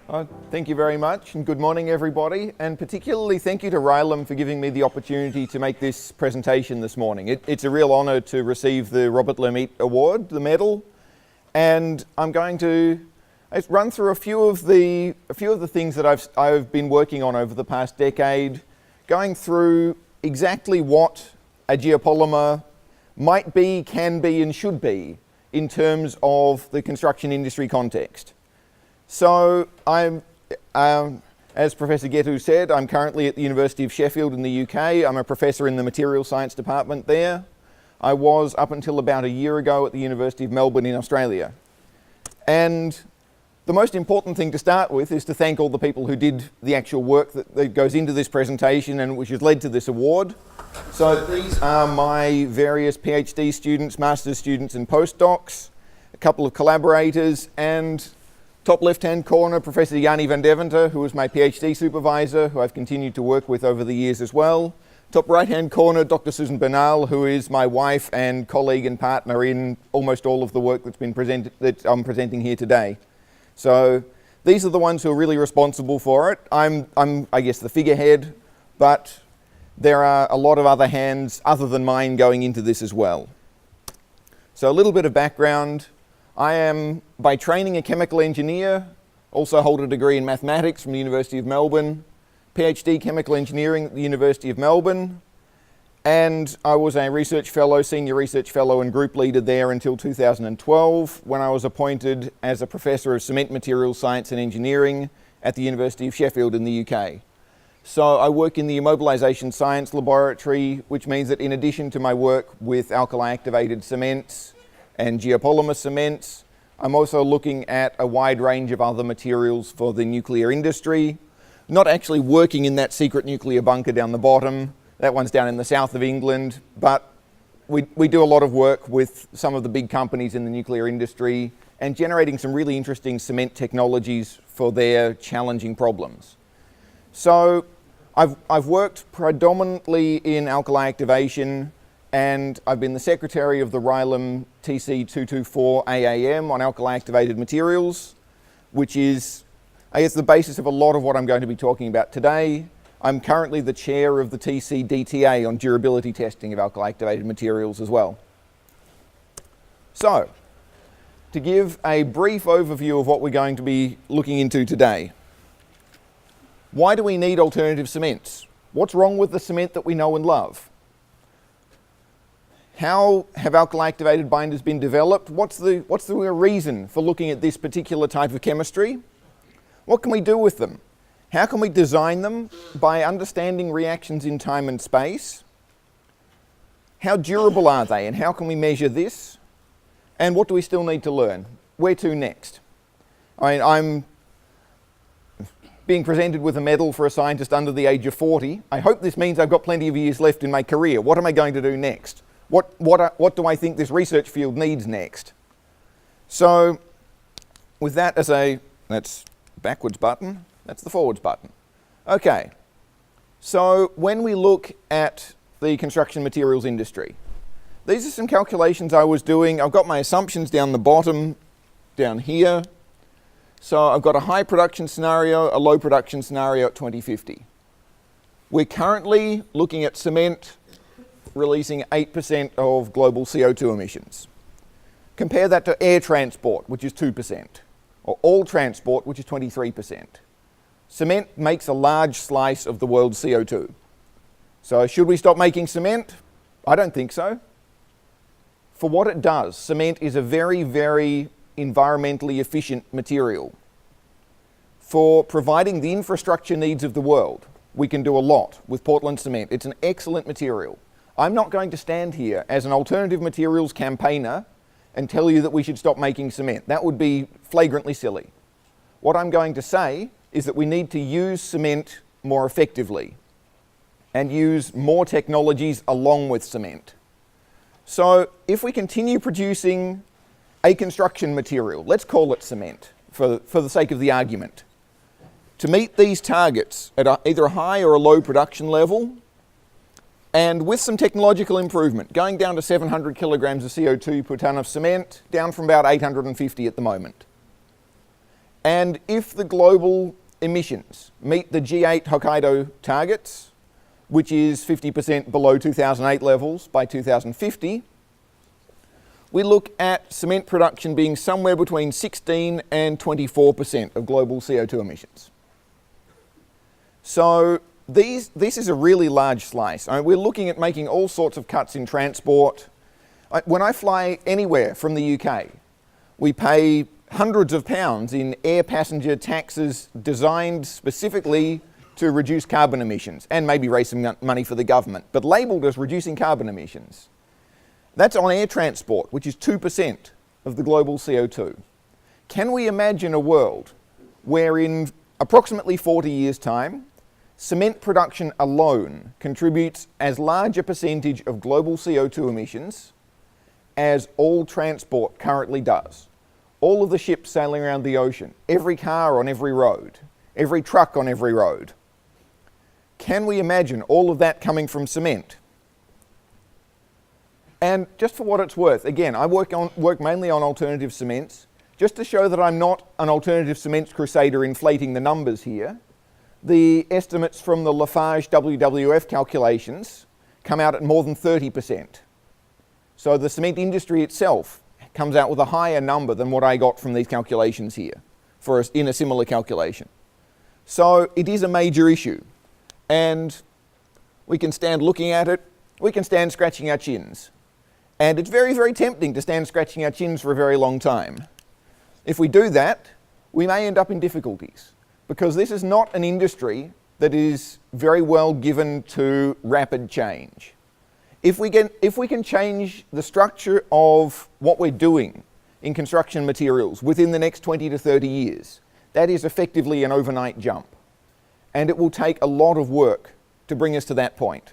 Thank you very much, and good morning everybody, and particularly thank you to RILEM for giving me the opportunity to make this presentation this morning. It's a real honour to receive the Robert Lemaitre Award, the medal, and I'm going to run through a few of the things that I've been working on over the past decade, going through exactly what a geopolymer might be, can be, and should be in terms of the construction industry context. So I'm, as Professor Getu said, I'm currently at the University of Sheffield in the UK. I'm a professor in the materials science department there. I was up until about a year ago at the University of Melbourne in Australia. And the most important thing to start with is to thank all the people who did the actual work that goes into this presentation and which has led to this award. So these are my various PhD students, master's students and postdocs, a couple of collaborators, and top left-hand corner, Professor Yanni van Deventer, who was my PhD supervisor, who I've continued to work with over the years as well. Top right-hand corner, Dr. Susan Bernal, who is my wife and colleague and partner in almost all of the work that's been presented, that I'm presenting here today. So these are the ones who are really responsible for it. I'm I guess, the figurehead, but there are a lot of other hands other than mine going into this as well. So a little bit of background. I am, by training, a chemical engineer, also hold a degree in mathematics from the University of Melbourne, PhD chemical engineering at the University of Melbourne, and I was a research fellow, senior research fellow and group leader there until 2012, when I was appointed as a professor of cement materials science and engineering at the University of Sheffield in the UK. So I work in the immobilisation science laboratory, which means that in addition to my work with alkali-activated cements and geopolymer cements, I'm also looking at a wide range of other materials for the nuclear industry. Not actually working in that secret nuclear bunker down the bottom, that one's down in the south of England, but we do a lot of work with some of the big companies in the nuclear industry and generating some really interesting cement technologies for their challenging problems. So I've worked predominantly in alkali activation, and I've been the secretary of the RILEM TC224 AAM on alkali-activated materials, which is, I guess, the basis of a lot of what I'm going to be talking about today. I'm currently the chair of the TC-DTA on durability testing of alkali-activated materials as well. So, to give a brief overview of what we're going to be looking into today. Why do we need alternative cements? What's wrong with the cement that we know and love? How have alkali-activated binders been developed? What's the reason for looking at this particular type of chemistry? What can we do with them? How can we design them by understanding reactions in time and space? How durable are they, and how can we measure this? And what do we still need to learn? Where to next? I'm being presented with a medal for a scientist under the age of 40. I hope this means I've got plenty of years left in my career. What am I going to do next? What do I think this research field needs next? So with that as that's backwards button, that's the forwards button. Okay, so when we look at the construction materials industry, these are some calculations I was doing. I've got my assumptions down the bottom, down here. So I've got a high production scenario, a low production scenario at 2050. We're currently looking at cement releasing 8% of global CO2 emissions. Compare that to air transport, which is 2%, or all transport, which is 23%. Cement makes a large slice of the world's CO2. So should we stop making cement? I don't think so. For what it does, cement is a very, very environmentally efficient material. For providing the infrastructure needs of the world, we can do a lot with Portland cement. It's an excellent material. I'm not going to stand here as an alternative materials campaigner and tell you that we should stop making cement. That would be flagrantly silly. What I'm going to say is that we need to use cement more effectively and use more technologies along with cement. So if we continue producing a construction material, let's call it cement for the sake of the argument, to meet these targets at either a high or a low production level, and with some technological improvement, going down to 700 kilograms of CO2 per tonne of cement, down from about 850 at the moment. And if the global emissions meet the G8 Hokkaido targets, which is 50% below 2008 levels by 2050, we look at cement production being somewhere between 16 and 24% of global CO2 emissions. So this is a really large slice. I mean, we're looking at making all sorts of cuts in transport. When I fly anywhere from the UK, we pay hundreds of pounds in air passenger taxes designed specifically to reduce carbon emissions and maybe raise some money for the government, but labelled as reducing carbon emissions. That's on air transport, which is 2% of the global CO2. Can we imagine a world where in approximately 40 years' time, cement production alone contributes as large a percentage of global CO2 emissions as all transport currently does? All of the ships sailing around the ocean, every car on every road, every truck on every road. Can we imagine all of that coming from cement? And just for what it's worth, again, I work mainly on alternative cements. Just to show that I'm not an alternative cements crusader inflating the numbers here, the estimates from the Lafarge WWF calculations come out at more than 30%. So the cement industry itself comes out with a higher number than what I got from these calculations here in a similar calculation. So it is a major issue. And we can stand looking at it, we can stand scratching our chins. And it's very, very tempting to stand scratching our chins for a very long time. If we do that, we may end up in difficulties, because this is not an industry that is very well given to rapid change. If we can change the structure of what we're doing in construction materials within the next 20 to 30 years, that is effectively an overnight jump. And it will take a lot of work to bring us to that point.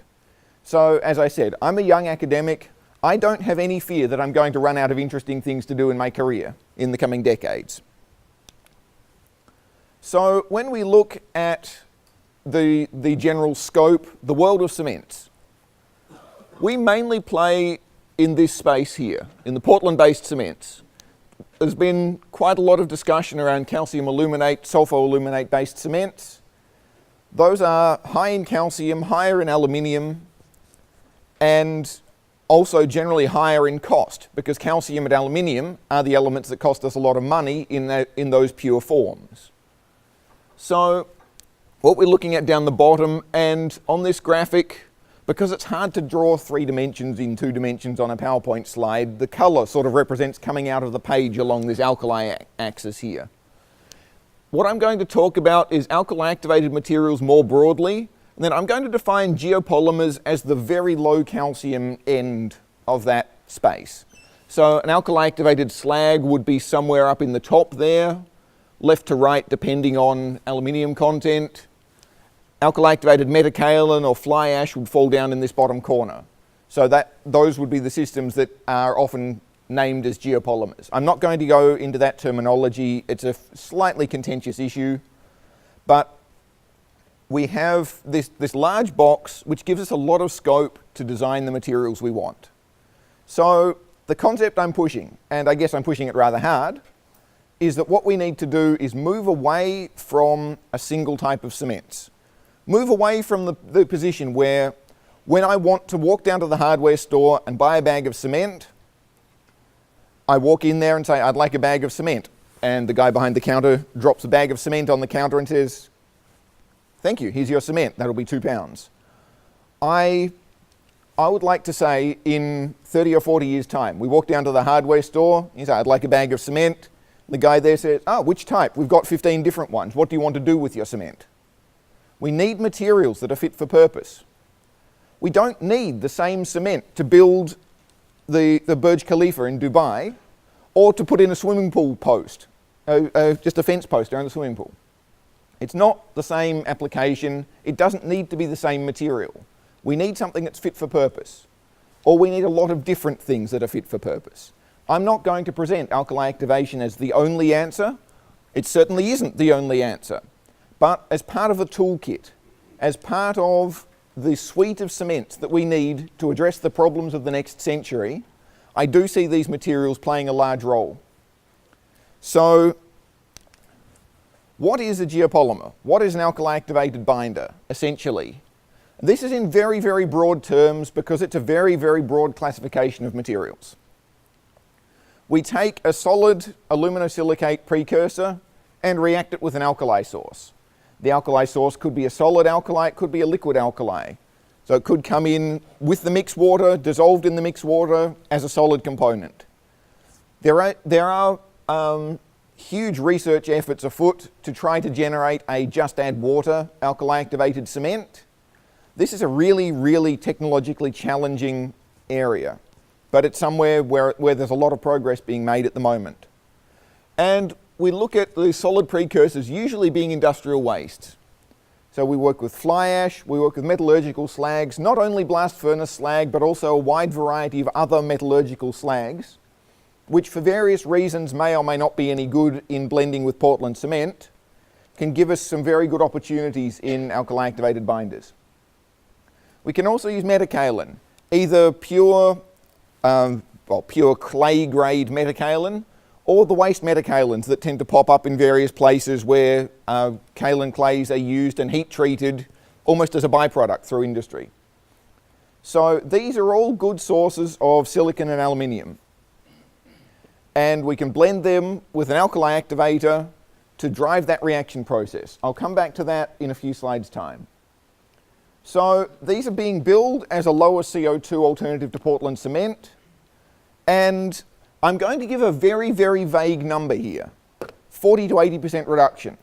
So, as I said, I'm a young academic. I don't have any fear that I'm going to run out of interesting things to do in my career in the coming decades. So, when we look at the general scope, the world of cements, we mainly play in this space here, in the Portland-based cements. There's been quite a lot of discussion around calcium aluminate, sulfur aluminate-based cements. Those are high in calcium, higher in aluminium, and also generally higher in cost, because calcium and aluminium are the elements that cost us a lot of money in those pure forms. So what we're looking at down the bottom, and on this graphic, because it's hard to draw 3 dimensions in 2 dimensions on a PowerPoint slide, the colour sort of represents coming out of the page along this alkali axis here. What I'm going to talk about is alkali-activated materials more broadly, and then I'm going to define geopolymers as the very low calcium end of that space. So an alkali-activated slag would be somewhere up in the top there, left to right depending on aluminium content. Alkali-activated metakaolin or fly ash would fall down in this bottom corner. So those would be the systems that are often named as geopolymers. I'm not going to go into that terminology. It's a slightly contentious issue, but we have this large box which gives us a lot of scope to design the materials we want. So the concept I'm pushing, and I guess I'm pushing it rather hard, is that what we need to do is move away from a single type of cements. Move away from the position where when I want to walk down to the hardware store and buy a bag of cement, I walk in there and say, I'd like a bag of cement. And the guy behind the counter drops a bag of cement on the counter and says, thank you, here's your cement, that'll be £2. I would like to say in 30 or 40 years' time, we walk down to the hardware store, you say, I'd like a bag of cement. The guy there says, which type? We've got 15 different ones. What do you want to do with your cement? We need materials that are fit for purpose. We don't need the same cement to build the Burj Khalifa in Dubai, or to put in a swimming pool post, just a fence post around the swimming pool. It's not the same application. It doesn't need to be the same material. We need something that's fit for purpose, or we need a lot of different things that are fit for purpose. I'm not going to present alkali activation as the only answer. It certainly isn't the only answer. But as part of the toolkit, as part of the suite of cements that we need to address the problems of the next century, I do see these materials playing a large role. So What is a geopolymer? What is an alkali-activated binder, essentially? This is in very, very broad terms because it's a very, very broad classification of materials. We take a solid aluminosilicate precursor and react it with an alkali source. The alkali source could be a solid alkali, it could be a liquid alkali. So it could come in with the mixed water, dissolved in the mixed water as a solid component. There are huge research efforts afoot to try to generate a just add water alkali-activated cement. This is a really, really technologically challenging area, but it's somewhere where there's a lot of progress being made at the moment. And we look at the solid precursors usually being industrial waste. So we work with fly ash, we work with metallurgical slags, not only blast furnace slag, but also a wide variety of other metallurgical slags, which for various reasons may or may not be any good in blending with Portland cement, can give us some very good opportunities in alkali-activated binders. We can also use metakaolin, either pure clay-grade metakaolin, or the waste metakaolins that tend to pop up in various places where kaolin clays are used and heat treated almost as a byproduct through industry. So these are all good sources of silicon and aluminium. And we can blend them with an alkali activator to drive that reaction process. I'll come back to that in a few slides' time. So these are being billed as a lower CO2 alternative to Portland cement, and I'm going to give a very, very vague number here, 40 to 80% reduction,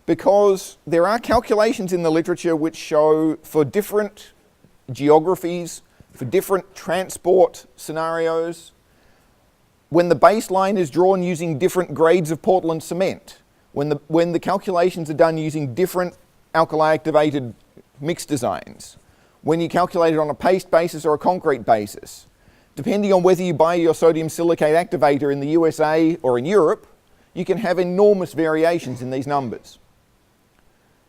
because there are calculations in the literature which show for different geographies, for different transport scenarios, when the baseline is drawn using different grades of Portland cement, when the calculations are done using different alkali-activated mix designs, when you calculate it on a paste basis or a concrete basis, depending on whether you buy your sodium silicate activator in the USA or in Europe, you can have enormous variations in these numbers.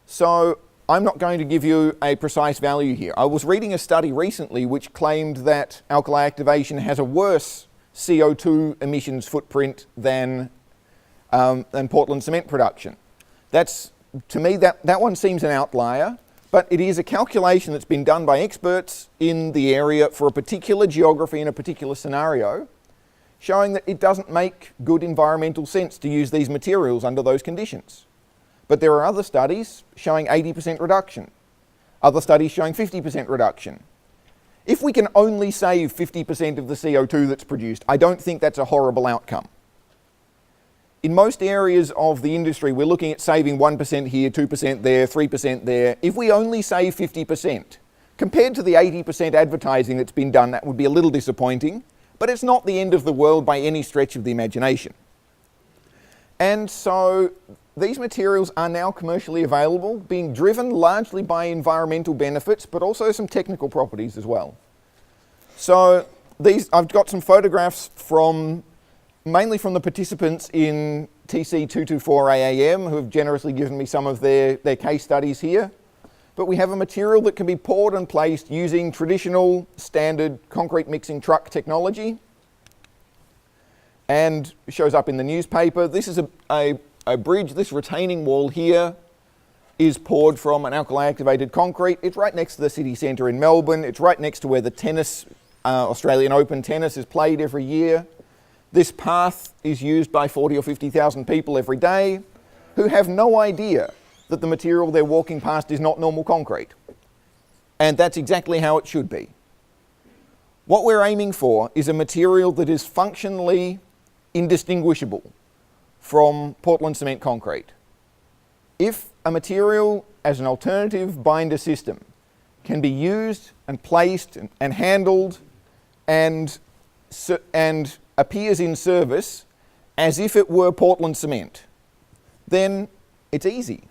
So I'm not going to give you a precise value here. I was reading a study recently which claimed that alkali activation has a worse CO2 emissions footprint than Portland cement production. To me, that one seems an outlier. But it is a calculation that's been done by experts in the area for a particular geography in a particular scenario, showing that it doesn't make good environmental sense to use these materials under those conditions. But there are other studies showing 80% reduction, other studies showing 50% reduction. If we can only save 50% of the CO2 that's produced, I don't think that's a horrible outcome. In most areas of the industry, we're looking at saving 1% here, 2% there, 3% there. If we only save 50%, compared to the 80% advertising that's been done, that would be a little disappointing, but it's not the end of the world by any stretch of the imagination. And so these materials are now commercially available, being driven largely by environmental benefits, but also some technical properties as well. So I've got some photographs mainly from the participants in TC224AAM, who have generously given me some of their case studies here. But we have a material that can be poured and placed using traditional standard concrete mixing truck technology, and shows up in the newspaper. This is a bridge. This retaining wall here is poured from an alkali-activated concrete. It's right next to the city centre in Melbourne. It's right next to where the Australian Open tennis is played every year. This path is used by 40 or 50,000 people every day who have no idea that the material they're walking past is not normal concrete. And that's exactly how it should be. What we're aiming for is a material that is functionally indistinguishable from Portland cement concrete. If a material as an alternative binder system can be used and placed and handled and appears in service as if it were Portland cement, then it's easy.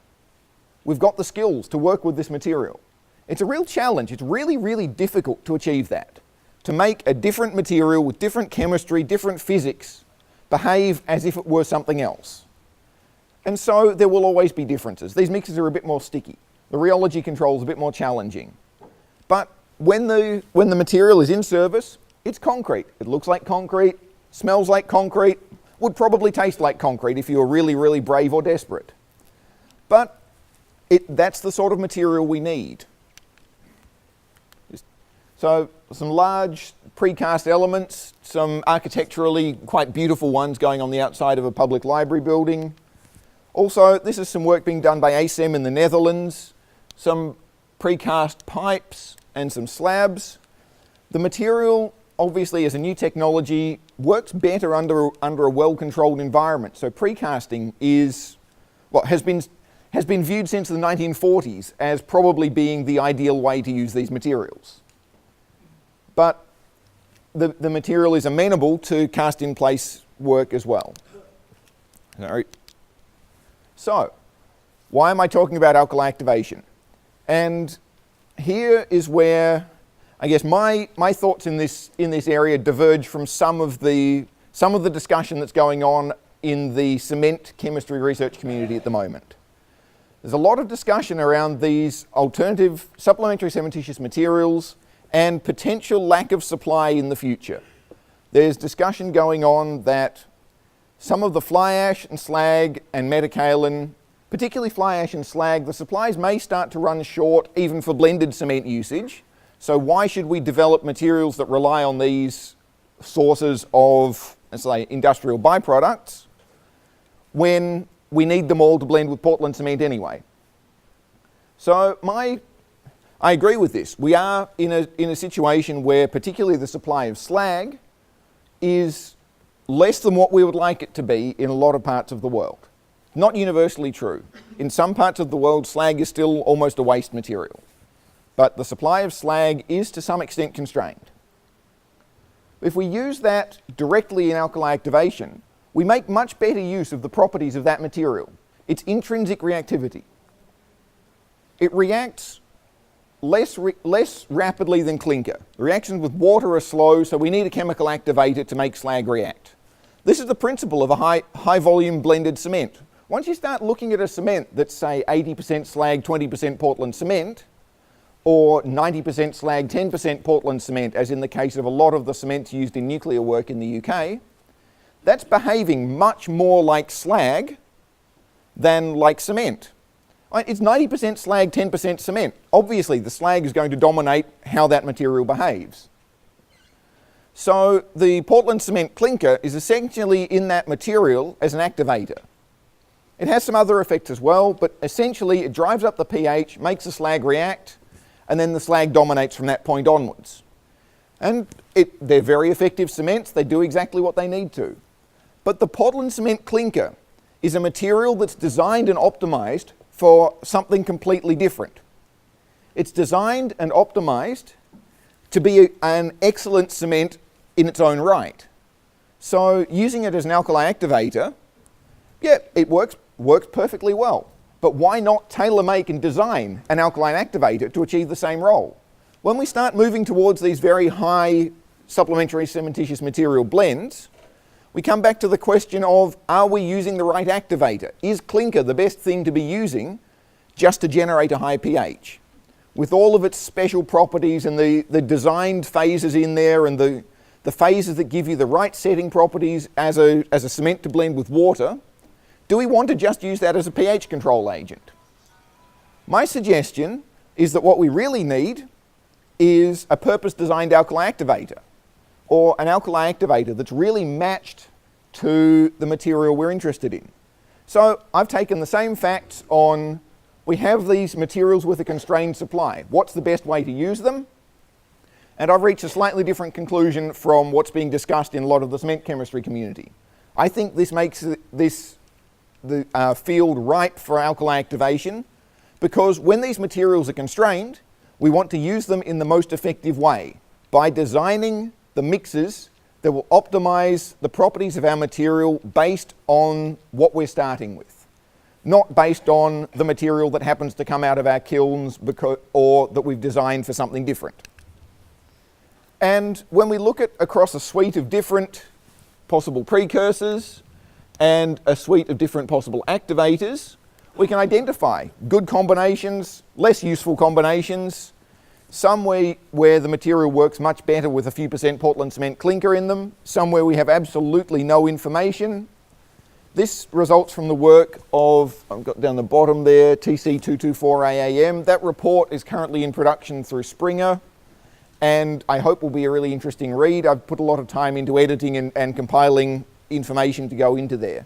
We've got the skills to work with this material. It's a real challenge. It's really, really difficult to achieve that. To make a different material with different chemistry, different physics, behave as if it were something else. And so there will always be differences. These mixes are a bit more sticky. The rheology control is a bit more challenging. But when the material is in service, it's concrete. It looks like concrete, smells like concrete, would probably taste like concrete if you were really, really brave or desperate. but that's the sort of material we need. So some large precast elements, some architecturally quite beautiful ones going on the outside of a public library building. Also, this is some work being done by ASEM in the Netherlands, some precast pipes and some slabs. The material, obviously, as a new technology, works better under a well-controlled environment. So precasting has been viewed since the 1940s as probably being the ideal way to use these materials. But the material is amenable to cast-in-place work as well. Sorry. So, why am I talking about alkali activation? And here is where, I guess, my thoughts in this area diverge from some of the discussion that's going on in the cement chemistry research community at the moment. There's a lot of discussion around these alternative supplementary cementitious materials and potential lack of supply in the future. There's discussion going on that some of the fly ash and slag and metakaolin, particularly fly ash and slag, the supplies may start to run short even for blended cement usage. So why should we develop materials that rely on these sources of, let's say, industrial byproducts when we need them all to blend with Portland cement anyway? So I agree with this. We are in a situation where particularly the supply of slag is less than what we would like it to be in a lot of parts of the world. Not universally true. In some parts of the world, slag is still almost a waste material. But the supply of slag is to some extent constrained. If we use that directly in alkali activation, we make much better use of the properties of that material. Its intrinsic reactivity. It reacts less rapidly than clinker. The reactions with water are slow, so we need a chemical activator to make slag react. This is the principle of a high volume blended cement. Once you start looking at a cement that's, say, 80% slag, 20% Portland cement, or 90% slag, 10% Portland cement, as in the case of a lot of the cements used in nuclear work in the UK, that's behaving much more like slag than like cement. It's 90% slag, 10% cement. Obviously, the slag is going to dominate how that material behaves. So the Portland cement clinker is essentially in that material as an activator. It has some other effects as well, but essentially it drives up the pH, makes the slag react, and then the slag dominates from that point onwards. And they're very effective cements. They do exactly what they need to. But the Portland cement clinker is a material that's designed and optimized for something completely different. It's designed and optimized to be an excellent cement in its own right. So using it as an alkali activator, yeah, it works perfectly well. But why not tailor make and design an alkaline activator to achieve the same role? When we start moving towards these very high supplementary cementitious material blends, we come back to the question of, are we using the right activator? Is clinker the best thing to be using just to generate a high pH? With all of its special properties and the designed phases in there and the phases that give you the right setting properties as a cement to blend with water, do we want to just use that as a pH control agent? My suggestion is that what we really need is a purpose-designed alkali activator, or an alkali activator that's really matched to the material we're interested in. So I've taken the same facts on, we have these materials with a constrained supply. What's the best way to use them? And I've reached a slightly different conclusion from what's being discussed in a lot of the cement chemistry community. I think this makes the field ripe for alkali activation, because when these materials are constrained, we want to use them in the most effective way by designing the mixes that will optimize the properties of our material based on what we're starting with, not based on the material that happens to come out of our kilns or that we've designed for something different. And when we look at across a suite of different possible precursors and a suite of different possible activators, we can identify good combinations, less useful combinations, some where the material works much better with a few percent Portland cement clinker in them, some where we have absolutely no information, This results from the work of, I've got down the bottom there, TC224AAM. That report is currently in production through Springer, and I hope will be a really interesting read. I've put a lot of time into editing and compiling information to go into there.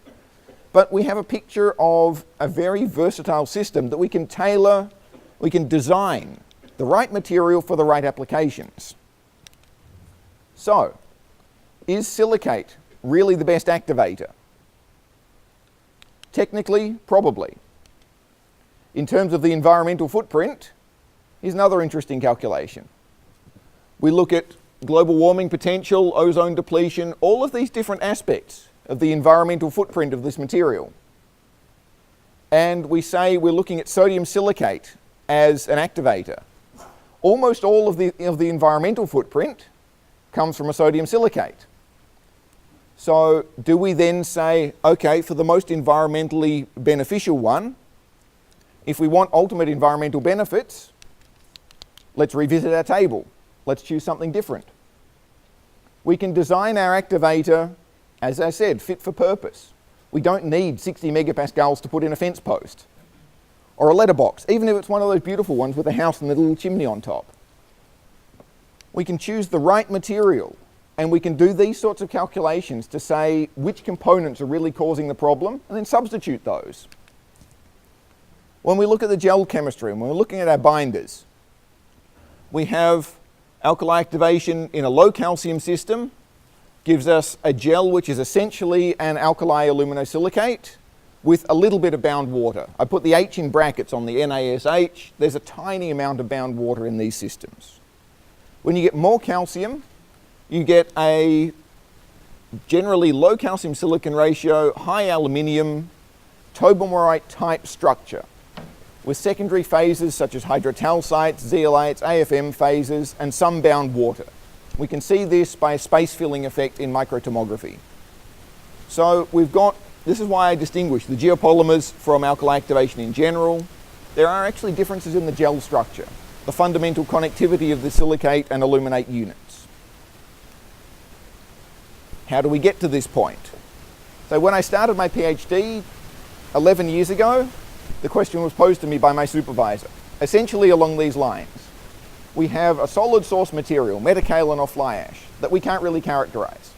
But we have a picture of a very versatile system that we can tailor, we can design the right material for the right applications. So, is silicate really the best activator? Technically, probably. In terms of the environmental footprint, here's another interesting calculation. We look at global warming potential, ozone depletion, all of these different aspects of the environmental footprint of this material. And we say we're looking at sodium silicate as an activator. Almost all of the environmental footprint comes from a sodium silicate. So do we then say, okay, for the most environmentally beneficial one, if we want ultimate environmental benefits, let's revisit our table. Let's choose something different. We can design our activator, as I said, fit for purpose. We don't need 60 megapascals to put in a fence post or a letterbox, even if it's one of those beautiful ones with a house and a little chimney on top. We can choose the right material, and we can do these sorts of calculations to say which components are really causing the problem and then substitute those. When we look at the gel chemistry and when we're looking at our binders, we have alkali activation in a low calcium system, gives us a gel which is essentially an alkali aluminosilicate with a little bit of bound water. I put the H in brackets on the NaSH. There's a tiny amount of bound water in these systems. When you get more calcium, you get a generally low calcium silicon ratio, high aluminium, tobermorite type structure with secondary phases such as hydrochalcites, zeolites, AFM phases, and some bound water. We can see this by a space filling effect in microtomography. So we've got, this is why I distinguish the geopolymers from alkali activation in general. There are actually differences in the gel structure, the fundamental connectivity of the silicate and aluminate units. How do we get to this point? So when I started my PhD 11 years ago, the question was posed to me by my supervisor, essentially along these lines. We have a solid source material, metakaolin or fly ash, that we can't really characterize.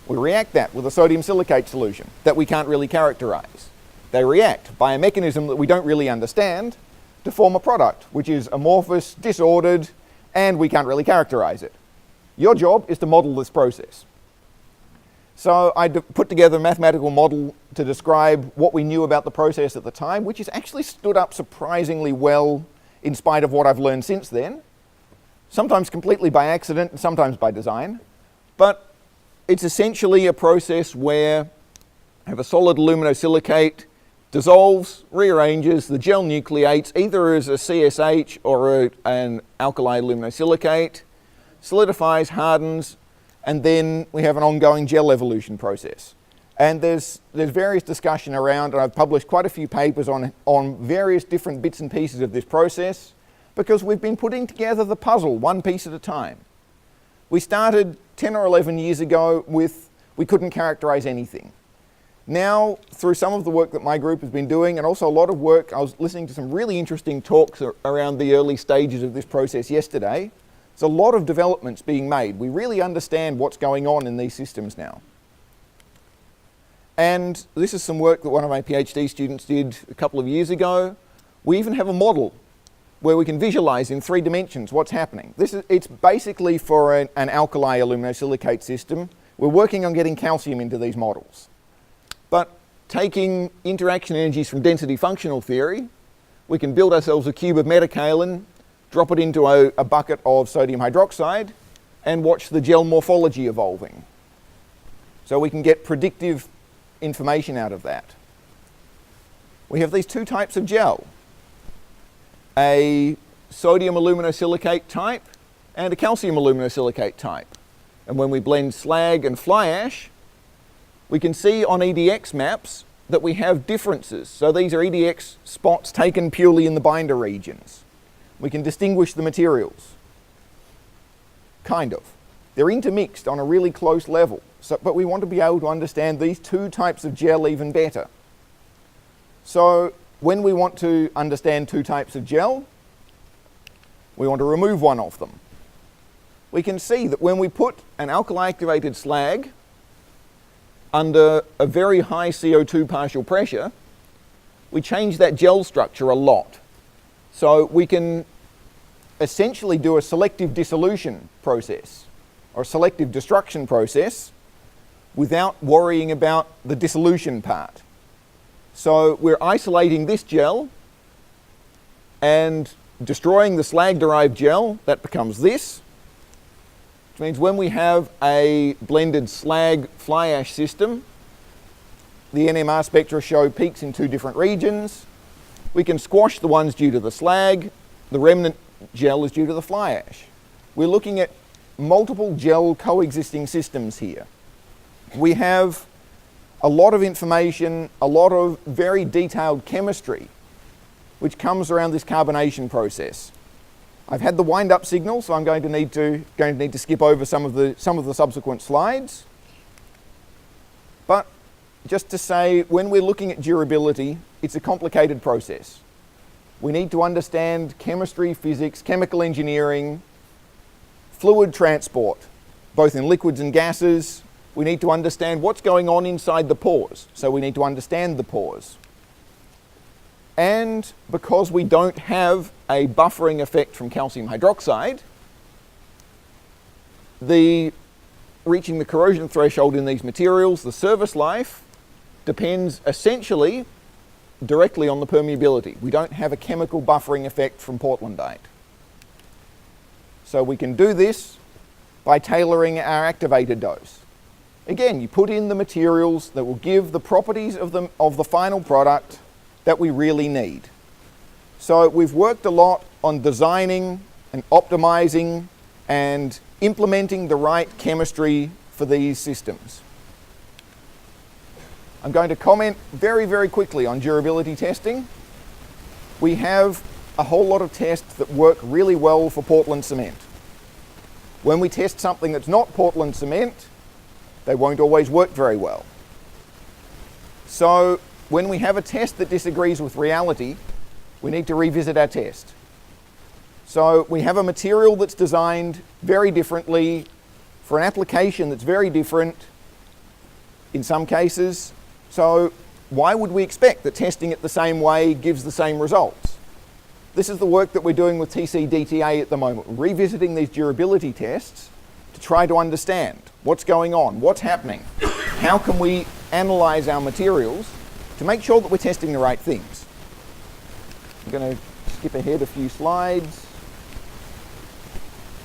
We react that with a sodium silicate solution that we can't really characterize. They react by a mechanism that we don't really understand to form a product, which is amorphous, disordered, and we can't really characterize it. Your job is to model this process. So I put together a mathematical model to describe what we knew about the process at the time, which has actually stood up surprisingly well in spite of what I've learned since then. Sometimes completely by accident and sometimes by design. But it's essentially a process where I have a solid aluminosilicate, dissolves, rearranges, the gel nucleates either as a CSH or an alkali aluminosilicate, solidifies, hardens, and then we have an ongoing gel evolution process. And there's various discussion around, and I've published quite a few papers on various different bits and pieces of this process, because we've been putting together the puzzle one piece at a time. We started 10 or 11 years ago with, we couldn't characterize anything. Now, through some of the work that my group has been doing, and also a lot of work, I was listening to some really interesting talks around the early stages of this process yesterday. There's a lot of developments being made. We really understand what's going on in these systems now. And this is some work that one of my PhD students did a couple of years ago. We even have a model where we can visualize in 3 dimensions what's happening. It's basically for an alkali aluminosilicate system. We're working on getting calcium into these models. But taking interaction energies from density functional theory, we can build ourselves a cube of metakaolin, drop it into a bucket of sodium hydroxide, and watch the gel morphology evolving. So we can get predictive information out of that. We have these 2 types of gel, a sodium aluminosilicate type and a calcium aluminosilicate type. And when we blend slag and fly ash, we can see on EDX maps that we have differences. So these are EDX spots taken purely in the binder regions. We can distinguish the materials. Kind of. They're intermixed on a really close level, but we want to be able to understand these two types of gel even better. So when we want to understand two types of gel, we want to remove one of them. We can see that when we put an alkali-activated slag under a very high CO2 partial pressure, we change that gel structure a lot. So we can essentially do a selective dissolution process or a selective destruction process without worrying about the dissolution part. So we're isolating this gel and destroying the slag-derived gel. That becomes this, which means when we have a blended slag fly ash system, the NMR spectra show peaks in two different regions. We can squash the ones due to the slag. The remnant gel is due to the fly ash. We're looking at multiple gel coexisting systems here. We have a lot of information, a lot of very detailed chemistry, which comes around this carbonation process. I've had the wind-up signal, so I'm going to need to skip over some of the subsequent slides. But just to say, when we're looking at durability, it's a complicated process. We need to understand chemistry, physics, chemical engineering, fluid transport, both in liquids and gases. We need to understand what's going on inside the pores, so we need to understand the pores. And because we don't have a buffering effect from calcium hydroxide, reaching the corrosion threshold in these materials, the service life, depends essentially directly on the permeability. We don't have a chemical buffering effect from Portlandite. So we can do this by tailoring our activated dose. Again, you put in the materials that will give the properties of the final product that we really need. So we've worked a lot on designing and optimizing and implementing the right chemistry for these systems. I'm going to comment very, very quickly on durability testing. We have a whole lot of tests that work really well for Portland cement. When we test something that's not Portland cement, they won't always work very well. So when we have a test that disagrees with reality, we need to revisit our test. So we have a material that's designed very differently for an application that's very different in some cases. So why would we expect that testing it the same way gives the same results? This is the work that we're doing with TC-DTA at the moment, revisiting these durability tests to try to understand what's going on, what's happening, how can we analyze our materials to make sure that we're testing the right things. I'm going to skip ahead a few slides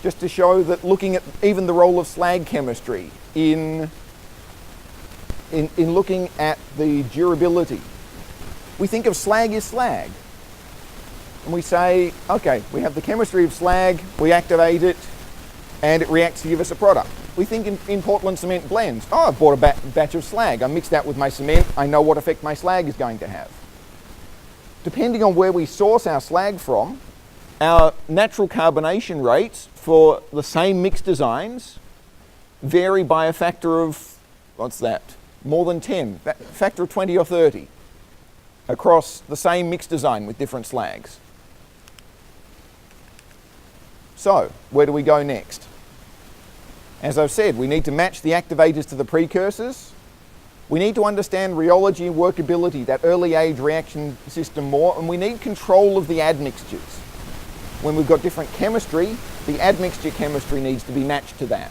just to show that looking at even the role of slag chemistry in looking at the durability. We think of slag as slag. And we say, okay, we have the chemistry of slag, we activate it, and it reacts to give us a product. We think in Portland cement blends. Oh, I've bought a batch of slag. I mixed that with my cement. I know what effect my slag is going to have. Depending on where we source our slag from, our natural carbonation rates for the same mix designs vary by a factor of, what's that? More than 10, factor of 20 or 30 across the same mix design with different slags. So, where do we go next? As I've said, we need to match the activators to the precursors. We need to understand rheology and workability, that early age reaction system more, and we need control of the admixtures. When we've got different chemistry, the admixture chemistry needs to be matched to that.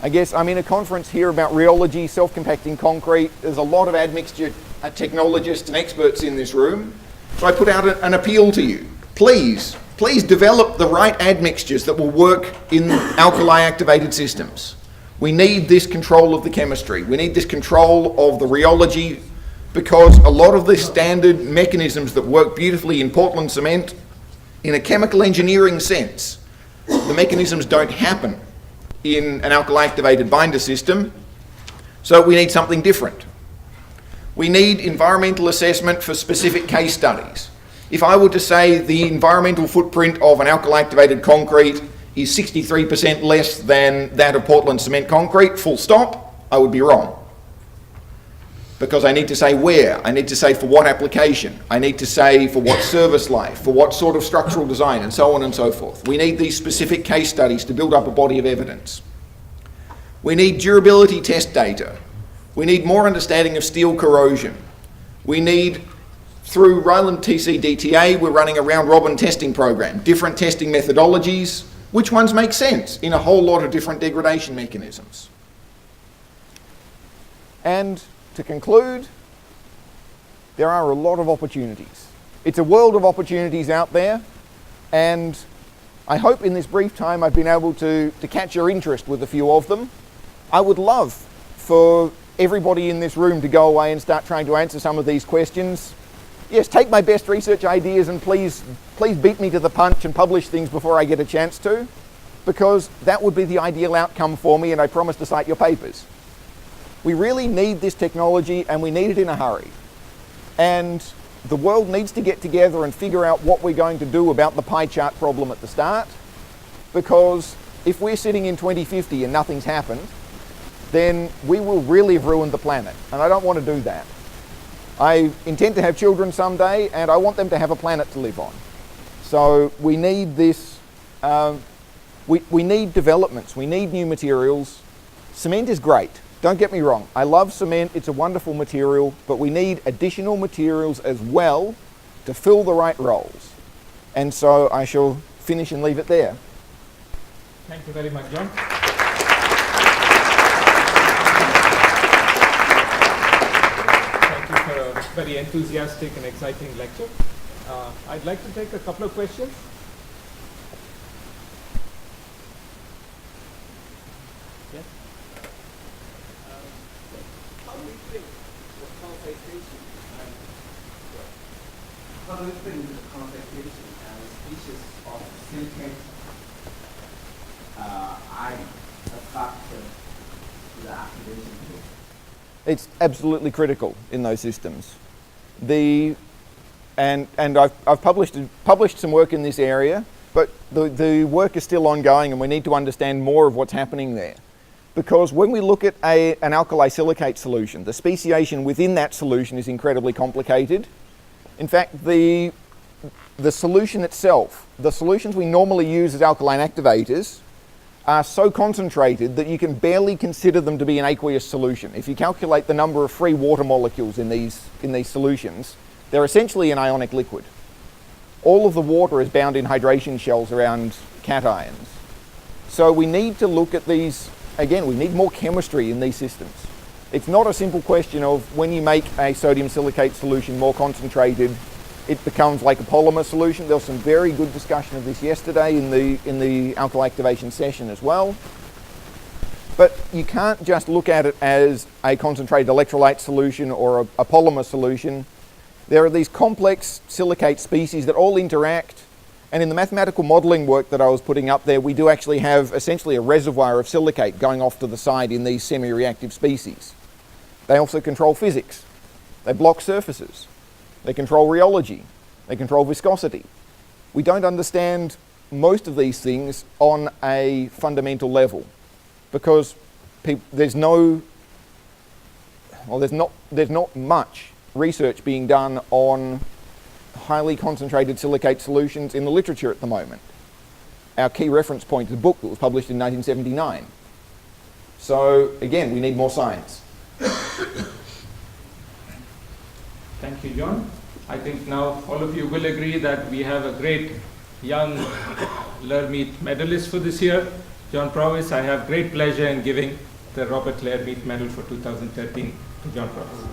I guess I'm in a conference here about rheology, self-compacting concrete. There's a lot of admixture technologists and experts in this room. So I put out an appeal to you. Please develop the right admixtures that will work in alkali-activated systems. We need this control of the chemistry. We need this control of the rheology, because a lot of the standard mechanisms that work beautifully in Portland cement, in a chemical engineering sense, the mechanisms don't happen in an alkali-activated binder system, so we need something different. We need environmental assessment for specific case studies. If I were to say the environmental footprint of an alkali-activated concrete is 63% less than that of Portland cement concrete, full stop, I would be wrong. Because I need to say where, I need to say for what application, I need to say for what service life, for what sort of structural design, and so on and so forth. We need these specific case studies to build up a body of evidence. We need durability test data. We need more understanding of steel corrosion. We need, through RILEM TC-DTA, we're running a round-robin testing program, different testing methodologies, which ones make sense in a whole lot of different degradation mechanisms. And to conclude, there are a lot of opportunities. It's a world of opportunities out there, and I hope in this brief time I've been able to catch your interest with a few of them. I would love for everybody in this room to go away and start trying to answer some of these questions. Yes, take my best research ideas and please beat me to the punch and publish things before I get a chance to, because that would be the ideal outcome for me, and I promise to cite your papers. We really need this technology, and we need it in a hurry. And the world needs to get together and figure out what we're going to do about the pie chart problem at the start, because if we're sitting in 2050 and nothing's happened, then we will really have ruined the planet, and I don't want to do that. I intend to have children someday, and I want them to have a planet to live on. So we need this, we need developments, we need new materials. Cement is great. Don't get me wrong, I love cement, it's a wonderful material, but we need additional materials as well to fill the right roles. And so I shall finish and leave it there. Thank you very much, John. Thank you for a very enthusiastic and exciting lecture. I'd like to take a couple of questions. Yes? How do you think the concentration and species of silicate ion affect the activation rate? It's absolutely critical in those systems. And I've published some work in this area, but the work is still ongoing, and we need to understand more of what's happening there. Because when we look at an alkali silicate solution, the speciation within that solution is incredibly complicated. In fact, the solution itself, the solutions we normally use as alkaline activators, are so concentrated that you can barely consider them to be an aqueous solution. If you calculate the number of free water molecules in these solutions, they're essentially an ionic liquid. All of the water is bound in hydration shells around cations. So we need to look at these, again, we need more chemistry in these systems. It's not a simple question of when you make a sodium silicate solution more concentrated, it becomes like a polymer solution. There was some very good discussion of this yesterday in the alkali activation session as well. But you can't just look at it as a concentrated electrolyte solution or a polymer solution. There are these complex silicate species that all interact, and in the mathematical modeling work that I was putting up there, we do actually have essentially a reservoir of silicate going off to the side in these semi-reactive species. They also control physics. They block surfaces. They control rheology. They control viscosity. We don't understand most of these things on a fundamental level because there's not much research being done on highly concentrated silicate solutions in the literature at the moment. Our key reference point is a book that was published in 1979. So again, we need more science. Thank you, John. I think now all of you will agree that we have a great young Lermeet medalist for this year, John Provis. I have great pleasure in giving the Robert Lermeet Medal for 2013 to John Provis.